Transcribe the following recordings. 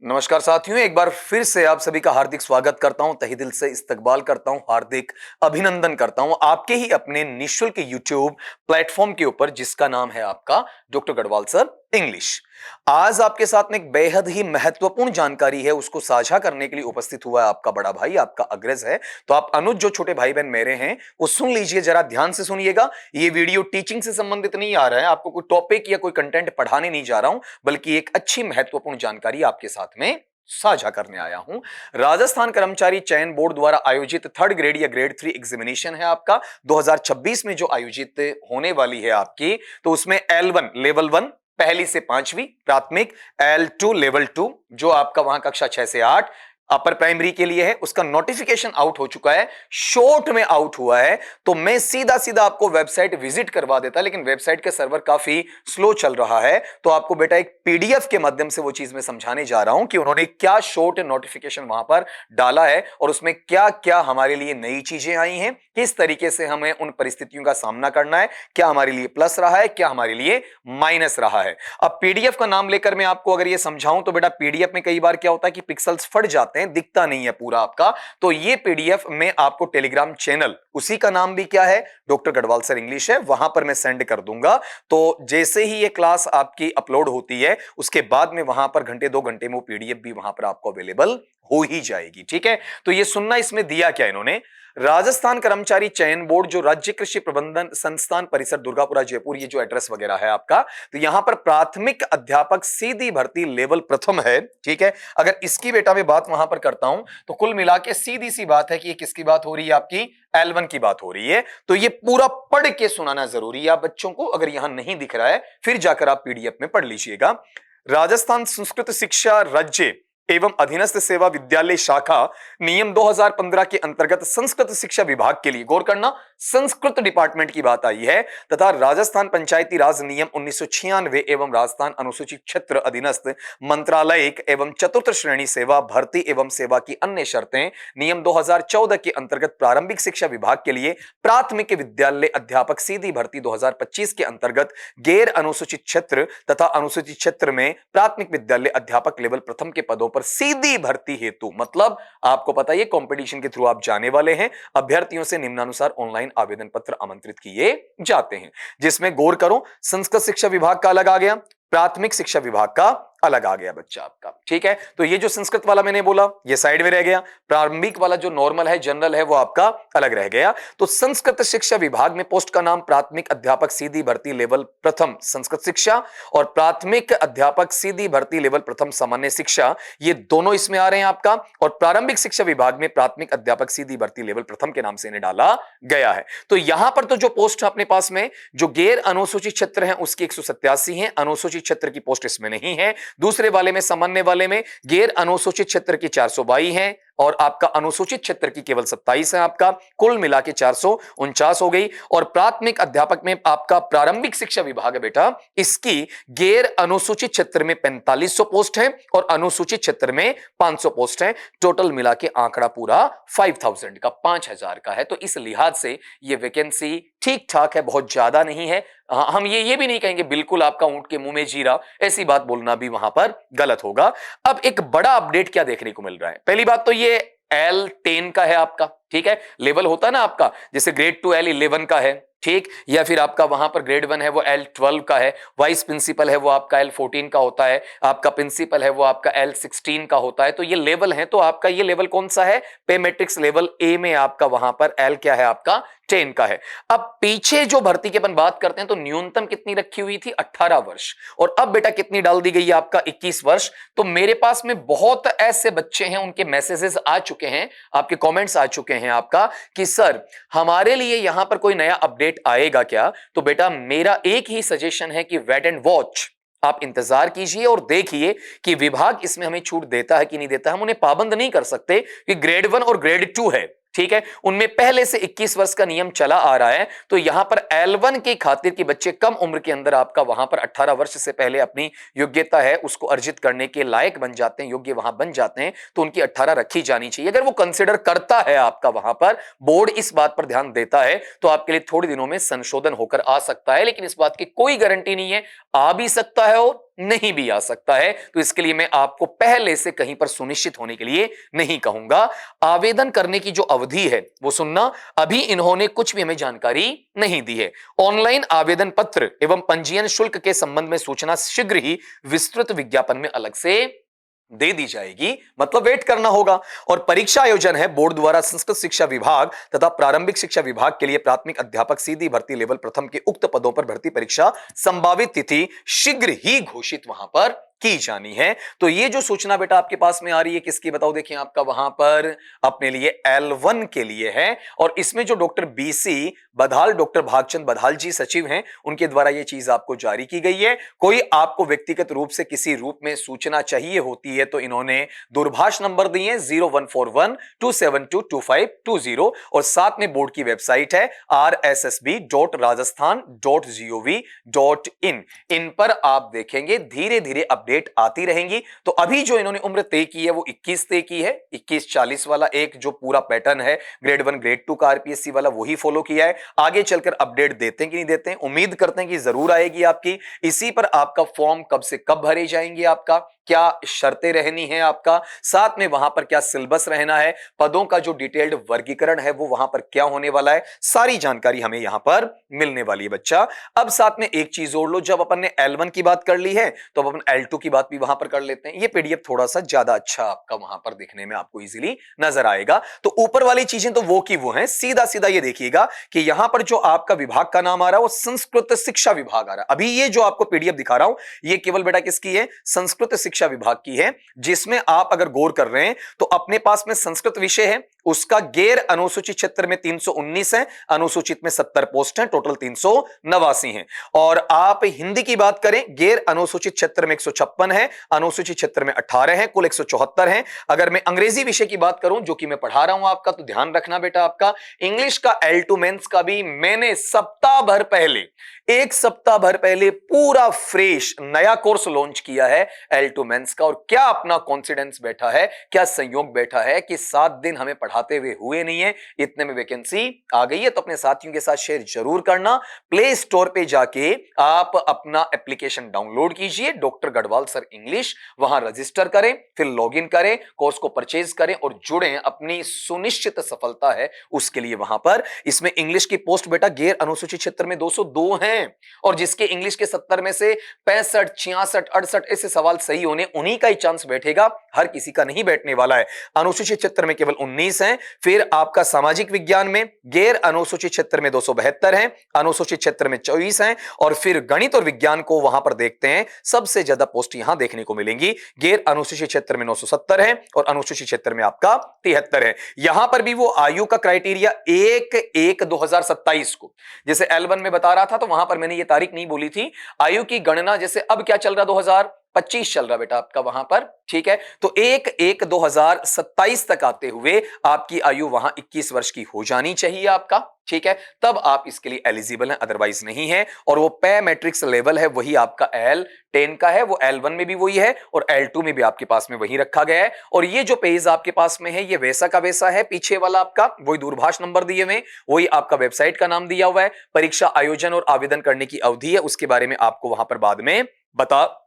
नमस्कार साथियों, एक बार फिर से आप सभी का हार्दिक स्वागत करता हूं, तहे दिल से इस्तकबाल करता हूं, हार्दिक अभिनंदन करता हूं आपके ही अपने निःशुल्क यूट्यूब प्लेटफॉर्म के ऊपर जिसका नाम है आपका डॉक्टर गढ़वाल सर इंग्लिश। आज आपके साथ में एक बेहद ही महत्वपूर्ण जानकारी है, उसको साझा करने के लिए उपस्थित हुआ है आपका बड़ा भाई, आपका अग्रज है। तो आप अनुज जो छोटे भाई बहन मेरे हैं वो सुन लीजिए, जरा ध्यान से सुनिएगा। ये वीडियो टीचिंग से संबंधित नहीं आ रहा है, आपको कोई टॉपिक या कोई कंटेंट पढ़ाने नहीं जा रहा हूं, बल्कि एक अच्छी महत्वपूर्ण जानकारी आपके साथ में साझा करने आया हूं। राजस्थान कर्मचारी चयन बोर्ड द्वारा आयोजित थर्ड ग्रेड या ग्रेड 3 एग्जामिनेशन है आपका 2026 में जो आयोजित होने वाली है आपकी, तो उसमें L1 लेवल 1 पहली से पांचवी प्राथमिक, L2 लेवल 2 जो आपका वहां कक्षा 6 से 8 अपर प्राइमरी के लिए है, उसका नोटिफिकेशन आउट हो चुका है, शॉर्ट में आउट हुआ है। तो मैं सीधा सीधा आपको वेबसाइट विजिट करवा देता, लेकिन वेबसाइट का सर्वर काफी स्लो चल रहा है। तो आपको बेटा एक पीडीएफ के माध्यम से वो चीज मैं समझाने जा रहा हूं कि उन्होंने क्या शॉर्ट नोटिफिकेशन वहां पर डाला है और उसमें क्या क्या हमारे लिए नई चीजें आई हैं, किस तरीके से हमें उन परिस्थितियों का सामना करना है, क्या हमारे लिए प्लस रहा है, क्या हमारे लिए माइनस रहा है। अब पीडीएफ का नाम लेकर मैं आपको अगर ये समझाऊं तो बेटा पीडीएफ में कई बार क्या होता है कि पिक्सल्स फट जाते हैं, दिखता नहीं है पूरा आपका। तो ये पीडीएफ में आपको टेलीग्राम चैनल, उसी का नाम भी क्या है, डॉक्टर गढ़वाल सर इंग्लिश है, वहां पर मैं सेंड कर दूंगा। तो जैसे ही ये क्लास आपकी अपलोड होती है उसके बाद में वहां पर घंटे 2 घंटे में वो पीडीएफ भी वहां पर आपको अवेलेबल हो ही जाएगी। ठीक है, तो ये सुनना, इसमें दिया क्या इन्होंने, राजस्थान कर्मचारी चयन बोर्ड जो राज्य कृषि प्रबंधन संस्थान परिसर दुर्गापुरा जयपुर, ये जो एड्रेस वगैरह है आपका, तो यहां पर प्राथमिक अध्यापक सीधी भर्ती लेवल प्रथम है। ठीक है, अगर इसकी बेटा मैं बात वहां पर करता हूं तो कुल मिला के सीधी सी बात है कि ये किसकी बात हो रही है, आपकी L1 की बात हो रही है। तो ये पूरा पढ़ के सुनाना जरूरी है आप बच्चों को, अगर यहां नहीं दिख रहा है फिर जाकर आप पीडीएफ में पढ़ लीजिएगा। राजस्थान संस्कृत शिक्षा राज्य एवं अधीनस्थ सेवा विद्यालय शाखा नियम 2015 के अंतर्गत संस्कृत शिक्षा विभाग के लिए, गौर करना, संस्कृत डिपार्टमेंट की बात आई है, तथा राजस्थान पंचायती राज नियम 1996 एवं राजस्थान अनुसूचित क्षेत्र अधीनस्थ मंत्रालय एवं चतुर्थ श्रेणी सेवा भर्ती एवं सेवा की अन्य शर्तें नियम 2014 के अंतर्गत प्रारंभिक शिक्षा विभाग के लिए प्राथमिक विद्यालय अध्यापक सीधी भर्ती 2025 के अंतर्गत गैर अनुसूचित क्षेत्र तथा अनुसूचित क्षेत्र में प्राथमिक विद्यालय अध्यापक लेवल प्रथम के पदों पर सीधी भर्ती हेतु, मतलब आपको पता है कंपटीशन के थ्रू आप जाने वाले हैं, अभ्यर्थियों से निम्नानुसार ऑनलाइन आवेदन पत्र आमंत्रित किए जाते हैं, जिसमें गौर करो संस्कृत शिक्षा विभाग का अलग आ गया, प्राथमिक शिक्षा विभाग का अलग आ गया बच्चा आपका। ठीक है, तो ये जो संस्कृत वाला मैंने बोला ये साइड में रह गया, प्रारंभिक वाला जो नॉर्मल है जनरल है वो आपका अलग रह गया। तो संस्कृत शिक्षा विभाग में पोस्ट का नाम प्राथमिक अध्यापक सीधी भर्ती लेवल प्रथम संस्कृत शिक्षा और प्राथमिक अध्यापक सीधी भर्ती लेवल प्रथम सामान्य शिक्षा, ये दोनों इसमें आ रहे हैं आपका। और प्रारंभिक शिक्षा विभाग में प्राथमिक अध्यापक सीधी भर्ती लेवल प्रथम के नाम से इन्हें डाला गया है। तो यहां पर तो जो पोस्ट अपने पास में जो गैर अनुसूचित क्षेत्र है उसकी 187 है, अनुसूचित क्षेत्र की पोस्ट इसमें नहीं है। दूसरे वाले में, सामान्य वाले में गैर अनुसूचित क्षेत्र की 422 है और आपका अनुसूचित क्षेत्र की केवल 27 है आपका, कुल मिला के 449 हो गई। और प्राथमिक अध्यापक में आपका प्रारंभिक शिक्षा विभाग है बेटा, इसकी गैर अनुसूचित क्षेत्र में 4500 पोस्ट है और अनुसूचित क्षेत्र में 500 पोस्ट है, टोटल मिला के आंकड़ा पूरा 5000 का, 5000 का है। तो इस लिहाज से ये वैकेंसी ठीक ठाक है, बहुत ज्यादा नहीं है। हम ये भी नहीं कहेंगे बिल्कुल आपका ऊंट के मुंह में जीरा, ऐसी बात बोलना भी वहां पर गलत होगा। अब एक बड़ा अपडेट क्या देखने को मिल रहा है, पहली बात तो ये L10 का है आपका। ठीक है, लेवल होता है ना आपका, जैसे ग्रेड 2 L11 का है, ठीक, या फिर आपका वहां पर ग्रेड 1 है वो L12 का है, वाइस प्रिंसिपल है वो आपका L14 का होता है, आपका प्रिंसिपल है वो आपका L16 का होता है। तो ये लेवल है, तो आपका ये लेवल कौन सा है, पे मैट्रिक्स लेवल ए में आपका वहां पर L क्या है आपका 10 का है। अब पीछे जो भर्ती की अपन बात करते हैं तो न्यूनतम कितनी रखी हुई थी, 18 वर्ष, और अब बेटा कितनी डाल दी गई है आपका 21 वर्ष। तो मेरे पास में बहुत ऐसे बच्चे हैं, उनके मैसेजेस आ चुके हैं, आपके कमेंट्स आ चुके हैं आपका कि सर हमारे लिए यहां पर कोई नया अपडेट आएगा क्या। तो बेटा मेरा एक ही सजेशन है कि वेट एंड वॉच, आप इंतजार कीजिए और देखिए कि विभाग इसमें हमें छूट देता है कि नहीं देता। हम उन्हें पाबंद नहीं कर सकते कि ग्रेड 1 और ग्रेड 2 है, ठीक है, उनमें पहले से 21 वर्ष का नियम चला आ रहा है। तो यहां पर L1 की खातिर कि बच्चे कम उम्र के अंदर आपका वहां पर 18 वर्ष से पहले अपनी योग्यता है उसको अर्जित करने के लायक बन जाते हैं, योग्य वहां बन जाते हैं, तो उनकी 18 रखी जानी चाहिए। अगर वो कंसिडर करता है आपका वहां पर बोर्ड इस बात पर ध्यान देता है तो आपके लिए थोड़े दिनों में संशोधन होकर आ सकता है, लेकिन इस बात की कोई गारंटी नहीं है, आ भी सकता है और नहीं भी आ सकता है। तो इसके लिए मैं आपको पहले से कहीं पर सुनिश्चित होने के लिए नहीं कहूंगा। आवेदन करने की जो अवधि है वो सुनना, अभी इन्होंने कुछ भी हमें जानकारी नहीं दी है। ऑनलाइन आवेदन पत्र एवं पंजीयन शुल्क के संबंध में सूचना शीघ्र ही विस्तृत विज्ञापन में अलग से दे दी जाएगी, मतलब वेट करना होगा। और परीक्षा आयोजन है बोर्ड द्वारा संस्कृत शिक्षा विभाग तथा प्रारंभिक शिक्षा विभाग के लिए प्राथमिक अध्यापक सीधी भर्ती लेवल प्रथम के उक्त पदों पर भर्ती परीक्षा संभावित तिथि शीघ्र ही घोषित वहां पर की जानी है। तो ये जो सूचना बेटा आपके पास में आ रही है किसकी बताओ, देखिए आपका वहां पर अपने लिए L1 के लिए है। और इसमें जो doctor B C Badhal, doctor Bhagchand Badhal ji सचिव हैं, उनके द्वारा ये चीज आपको जारी की गई है। कोई आपको व्यक्तिगत रूप से किसी रूप में सूचना चाहिए होती है तो इन्होंने दूरभाष नंबर दिए 014127222520 और साथ में बोर्ड की वेबसाइट है rssb.rajasthan.gov.in। इन पर आप देखेंगे धीरे धीरे अपडेट आती रहेंगी। तो अभी जो इन्होंने उम्र तय की है वो 21 तय की है, 21-40 वाला एक जो पूरा पैटर्न है ग्रेड 1 ग्रेड 2 का आरपीएससी वाला वही फॉलो किया है। आगे चलकर अपडेट देते हैं कि नहीं देते हैं, उम्मीद करते हैं कि जरूर आएगी आपकी। इसी पर आपका फॉर्म कब से कब भरे जाएंगे, आपका क्या शर्तें रहनी है, आपका साथ में वहां पर क्या सिलेबस रहना है, पदों का जो डिटेल्ड वर्गीकरण है वो वहां पर क्या होने वाला है, सारी जानकारी हमें यहां पर मिलने वाली है बच्चा। अब साथ में एक चीज और लो, जब अपन ने L1 की बात कर ली है तो अब अपन L2 की बात भी वहां पर कर लेते हैं। ये पीडीएफ थोड़ा सा ज्यादा अच्छा आपका वहां पर देखने में आपको इजीली नजर आएगा। तो ऊपर वाली चीजें तो वो की वो हैं, सीधा सीधा ये देखिएगा कि यहां पर जो आपका विभाग का नाम आ रहा है वो संस्कृत शिक्षा विभाग आ रहा है। अभी ये जो आपको पीडीएफ दिखा रहा हूं ये केवल बेटा किसकी है, संस्कृत शिक्षा विभाग की है, जिसमें आप अगर गौर कर रहे हैं तो अपने पास में संस्कृत विषय है, उसका गैर अनुसूचित क्षेत्र में 319 है, अनुसूचित में 70 पोस्ट हैं, टोटल 389 हैं। और आप हिंदी की बात करें गैर अनुसूचित क्षेत्र में 156 है, अनुसूचित क्षेत्र में 18 है, कुल 174 हैं। अगर मैं अंग्रेजी विषय की बात करूं जो कि मैं पढ़ा रहा हूं आपका, तो ध्यान रखना बेटा आपका इंग्लिश का L2 मेंस का भी मैंने सप्ताह भर पहले, एक सप्ताह भर पहले पूरा फ्रेश नया कोर्स लॉन्च किया है L2 मेंस का। और क्या अपना कॉन्फिडेंस बैठा है, क्या संयोग बैठा है कि 7 दिन हमें पढ़ाते हुए हुए नहीं है, इतने में वैकेंसी आ गई है। तो अपने साथियों के साथ शेयर जरूर करना। प्ले स्टोर पे जाके आप अपना एप्लीकेशन डाउनलोड कीजिए, डॉक्टर गढ़वाल सर इंग्लिश, वहां रजिस्टर करें, फिर लॉगिन करें, कोर्स को परचेज करें और जुड़ें। अपनी सुनिश्चित सफलता है उसके लिए वहां पर। इसमें इंग्लिश की पोस्ट बेटा गैर अनुसूचित क्षेत्र में 202 हैं और जिसके इंग्लिश के 70 में से 65, 66, 68 ऐसे सवाल सही होने, उन्हीं का ही चांस बैठेगा, हर किसी का नहीं बैठने वाला है। अनुसूचित क्षेत्र में केवल 19 हैं। फिर आपका सामाजिक विज्ञान में गैर अनुसूचित क्षेत्र में 272 हैं, अनुसूचित क्षेत्र में 24 हैं। और फिर गणित और विज्ञान को वहां पर देखते हैं, सबसे ज्यादा पोस्ट यहां देखने को मिलेंगी, गैर अनुसूचित क्षेत्र में 970 है और अनुसूचित क्षेत्र में आपका 73 है। यहां पर भी वो आयु का क्राइटेरिया 1/1/2027 को, जैसे L1 में बता रहा था तो वहां पर मैंने ये तारीख नहीं बोली थी, आयु की गणना जैसे अब क्या चल रहा 2025 चल रहा बेटा आपका वहां पर, ठीक है। तो 1/1/2027 तक आते हुए आपकी आयु वहां 21 वर्ष की हो जानी चाहिए आपका, ठीक है, तब आप इसके लिए एलिजिबल हैं, अदरवाइज नहीं है। और वो पे मैट्रिक्स लेवल है वही आपका L10 का है, वो L1 में भी वही है और L2 में भी आपके पास में वही रखा गया है। और ये जो पेज आपके पास में है ये वैसा का वैसा है, पीछे वाला आपका वही दूरभाष नंबर दिए हुए, वही आपका वेबसाइट का नाम दिया हुआ है, परीक्षा आयोजन और आवेदन करने की अवधि है उसके बारे में आपको वहां पर बाद में बता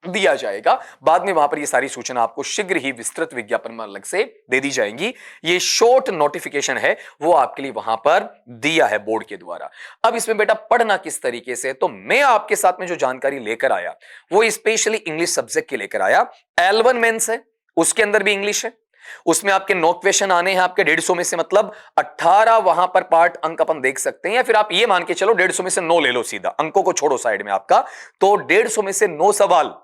दिया जाएगा। बाद में वहां पर ये सारी सूचना आपको शीघ्र ही विस्तृत विज्ञापन में अलग से दे दी जाएंगी। ये शॉर्ट नोटिफिकेशन है वो आपके लिए वहां पर दिया है बोर्ड के द्वारा। अब इसमें बेटा पढ़ना किस तरीके से, तो मैं आपके साथ में जो जानकारी लेकर आया वो स्पेशली इंग्लिश सब्जेक्ट के लेकर आया। L1 मेंस है उसके अंदर भी इंग्लिश है, उसमें आपके 9 क्वेश्चन आने हैं आपके 150 में से, मतलब 18 वहां पर पार्ट अंक अपन देख सकते हैं। या फिर आप ये मान के चलो 150 में से 9 ले लो, सीधा अंकों को छोड़ो साइड में आपका, तो 150 में से 9 सवाल,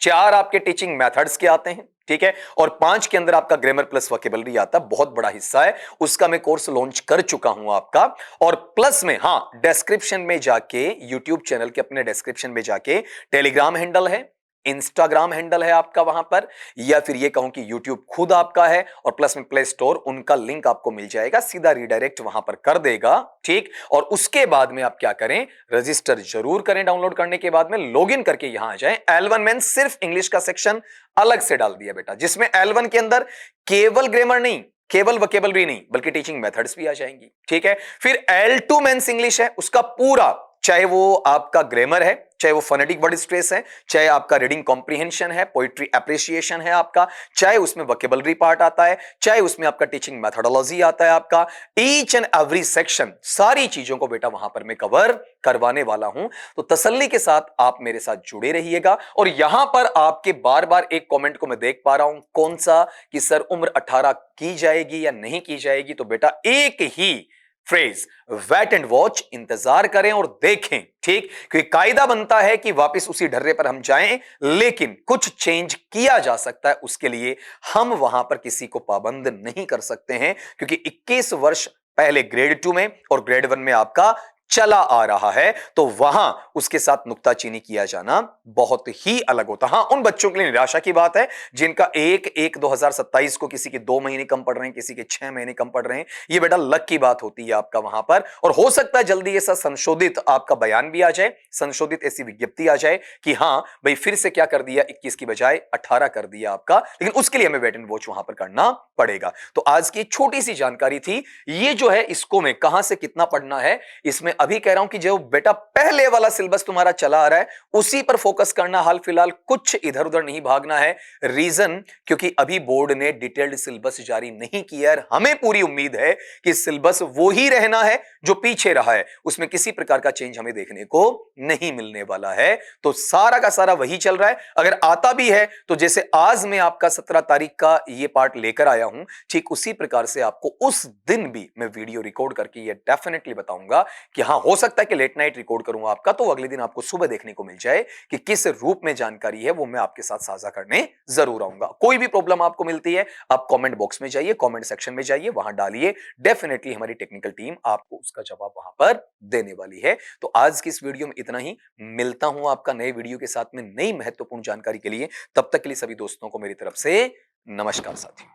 4 आपके टीचिंग मेथड्स के आते हैं, ठीक है, और 5 के अंदर आपका ग्रामर प्लस वोकैबुलरी आता है, बहुत बड़ा हिस्सा है उसका मैं कोर्स लॉन्च कर चुका हूं आपका। और प्लस में हाँ, डिस्क्रिप्शन में जाके यूट्यूब चैनल के अपने डिस्क्रिप्शन में जाके टेलीग्राम हैंडल है, इंस्टाग्राम हैंडल है आपका वहां पर, या फिर ये कहूं कि यूट्यूब खुद आपका है, और प्लस में प्ले स्टोर, उनका लिंक आपको मिल जाएगा, सीधा रिडायरेक्ट वहां पर कर देगा, ठीक। और उसके बाद में आप क्या करें, रजिस्टर जरूर करें, डाउनलोड करने के बाद में लॉगिन करके यहां आ जाएं। L1 में सिर्फ इंग्लिश का सेक्शन अलग से डाल दिया बेटा, जिसमें L1 के अंदर केवल ग्रामर नहीं, केवल वोकैबुलरी नहीं, बल्कि टीचिंग मेथड्स भी आ जाएंगी, ठीक है। फिर L2 मेंस इंग्लिश है, उसका पूरा चाहे वो आपका ग्रामर है, चाहे वो फोनेटिक वर्ड स्ट्रेस है, चाहे आपका रीडिंग कॉम्प्रिहेंशन है, पोइट्री एप्रिसिएशन है आपका, चाहे उसमें वोकैबुलरी पार्ट आता है, चाहे उसमें आपका टीचिंग मेथोडोलॉजी आता है आपका, ईच एंड एवरी सेक्शन, सारी चीजों को बेटा वहां पर मैं कवर करवाने वाला हूं। तो तसल्ली के साथ आप मेरे साथ जुड़े रहिएगा। और यहां पर आपके बार बार एक कमेंट को मैं देख पा रहा हूं, कौन सा, कि सर उम्र 18 की जाएगी या नहीं की जाएगी। तो बेटा एक ही फ्रेज, वेट एंड वॉच, इंतजार करें और देखें, ठीक, क्योंकि कायदा बनता है कि वापस उसी ढर्रे पर हम जाएं, लेकिन कुछ चेंज किया जा सकता है, उसके लिए हम वहां पर किसी को पाबंद नहीं कर सकते हैं, क्योंकि 21 वर्ष पहले ग्रेड 2 में और ग्रेड 1 में आपका चला आ रहा है, तो वहां उसके साथ नुक्ताचीनी किया जाना बहुत ही अलग होता है। हां, उन बच्चों के लिए निराशा की बात है जिनका 1/1/2027 को किसी के 2 महीने कम पड़ रहे हैं, किसी के 6 महीने कम पड़ रहे हैं। ये बेटा लक की बात होती है आपका वहां पर, और हो सकता है जल्दी ऐसा संशोधित आपका बयान भी आ जाए, संशोधित ऐसी विज्ञप्ति आ जाए कि हां भाई फिर से क्या कर दिया, 21 की बजाय 18 कर दिया आपका, लेकिन उसके लिए हमें वेट एंड वॉच वहां पर करना पड़ेगा। तो आज की छोटी सी जानकारी थी, ये जो है इसको मैं कहां से कितना पढ़ना है, इसमें अभी कह रहा हूं कि जो बेटा पहले वाला सिलेबस तुम्हारा चला आ रहा है उसी पर फोकस करना, हाल फिलहाल कुछ इधर उधर नहीं भागना है। रीजन, क्योंकि अभी बोर्ड ने डिटेल्ड सिलेबस जारी नहीं किया है। हमें पूरी उम्मीद है कि सिलेबस वो ही रहना है जो पीछे रहा है, उसमें किसी प्रकार का चेंज हमें देखने को नहीं मिलने वाला है। तो सारा का सारा वही चल रहा है। अगर आता भी है तो जैसे आज मैं आपका 17 तारीख का ये पार्ट लेकर आया हूं, ठीक उसी प्रकार से आपको उस दिन भी मैं वीडियो रिकॉर्ड करके ये डेफिनेटली बताऊंगा कि हां हो सकता है कि लेट नाइट रिकॉर्ड करूंगा आपका, तो अगले दिन आपको सुबह देखने को मिल जाए कि किस रूप में जानकारी है, वो मैं आपके साथ साझा करने जरूर आऊंगा। कोई भी प्रॉब्लम आपको मिलती है, आप कमेंट बॉक्स में जाइए, कमेंट सेक्शन में जाइए, वहां डालिए, डेफिनेटली हमारी टेक्निकल टीम आपको उसका जवाब वहां पर देने वाली है। तो आज की इस वीडियो में इतना ही, मिलता हूं आपका नए वीडियो के साथ में नई महत्वपूर्ण जानकारी के लिए। तब तक के लिए सभी दोस्तों को मेरी तरफ से नमस्कार साथियों।